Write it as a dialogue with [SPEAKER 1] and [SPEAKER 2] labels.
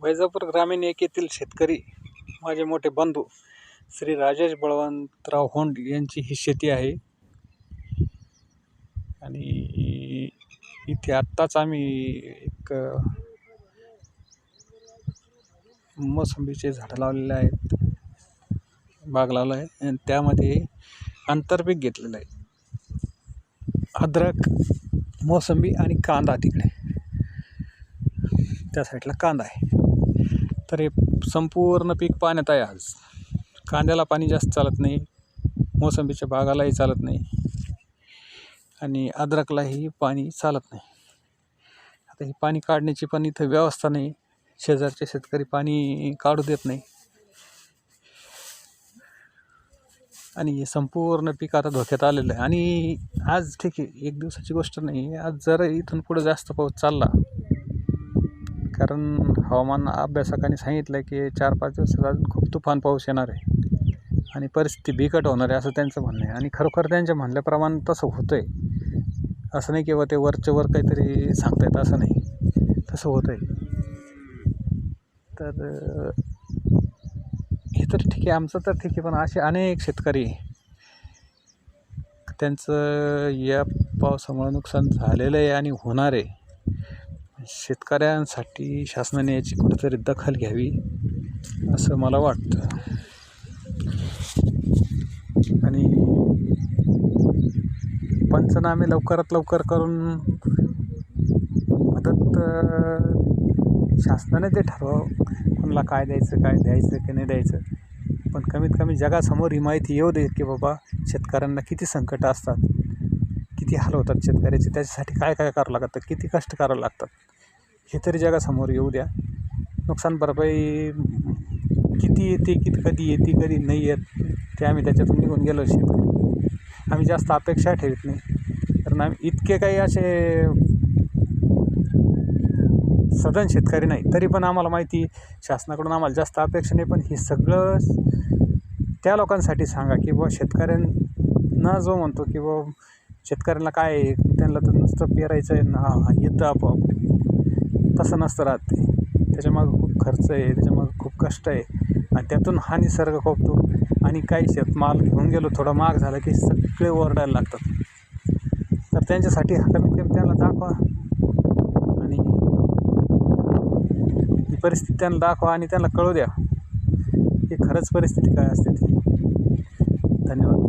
[SPEAKER 1] वैजापूर ग्रामीण एक येथील शेतकरी माझे मोठे बंधू श्री राजेश बळवंतराव होंड यांची ही शेती आहे. आणि इथे आत्ताच आम्ही एक मोसंबीचे झाडं लावलेले आहेत, बाग लावला आहे आणि त्यामध्ये आंतरपीक घेतलेलं आहे. अद्रक, मोसंबी आणि कांदा तिकडे त्या साईडला कांदा आहे. तर हे संपूर्ण पीक पाण्यात आहे. आज कांद्याला पाणी जास्त चालत नाही, मोसंबीच्या बागालाही चालत नाही आणि अद्रकलाही पाणी चालत नाही. आता ही पाणी काढण्याची पण इथं व्यवस्था नाही, शेजारचे शेतकरी पाणी काढू देत नाही आणि हे संपूर्ण पीक आता धोक्यात आलेलं आहे. आणि आज ठीक आहे, एक दिवसाची गोष्ट नाही, आज जर इथून पुढे जास्त पाऊस चालला, कारण हवामान अभ्यासकांनी सांगितलं की 4-5 दिवसात अजून खूप तुफान पाऊस येणार आहे आणि परिस्थिती बिकट होणार आहे असं त्यांचं म्हणणं आहे. आणि खरोखर त्यांच्या म्हणल्याप्रमाणे तसं होतं आहे, असं नाही किंवा ते वरच्या वर काहीतरी सांगतायत, असं नाही, तसं होतं आहे. तर हे तर ठीक आहे, आमचं तर ठीक आहे, पण असे अनेक शेतकरी त्यांचं या पावसामुळे नुकसान झालेलं आहे आणि होणार आहे. शेतकऱ्यांसाठी शासनाने याची कुठेतरी दखल घ्यावी असं मला वाटतं. आणि पंचनामे लवकरात लवकर करून मदत शासनाने ते ठरवावं, कोणाला काय द्यायचं, काय द्यायचं की नाही द्यायचं. पण कमीत कमी जगासमोर ही माहिती येऊ दे की बाबा शेतकऱ्यांना किती संकट असतात, किती हाल होतात शेतकऱ्याचे, त्याच्यासाठी काय काय करावं लागतं, किती कष्ट करावं लागतात, हे तरी जगासमोर येऊ द्या. नुकसान भरपाई किती येते, कधी येते, कधी नाही येत, ते आम्ही त्याच्यातून निघून गेलो शेतकरी. आम्ही जास्त अपेक्षा ठेवत नाही, कारण आम्ही इतके काही असे सधन शेतकरी नाही. तरी पण आम्हाला माहिती, शासनाकडून आम्हाला जास्त अपेक्षा नाही, पण हे सगळं त्या लोकांसाठी सांगा की बुवा शेतकऱ्यांना जो म्हणतो की बुवा शेतकऱ्यांना काय आहे, त्यांना तर नुसतं पेरायचं आहे ना, येतं आपोआप, तसं नसतं राहत. ते त्याच्यामागं खूप खर्च आहे, त्याच्यामागं खूप कष्ट आहे आणि त्यातून हा निसर्ग कोपतो. आणि काही शेतमाल घेऊन गेलो थोडा महाग झाला की सगळे ओरडायला लागतात. तर त्यांच्यासाठी कमीत कमी त्यांना दाखवा आणि ही परिस्थिती त्यांना दाखवा आणि त्यांना कळू द्या की खरंच परिस्थिती काय असते ती. धन्यवाद.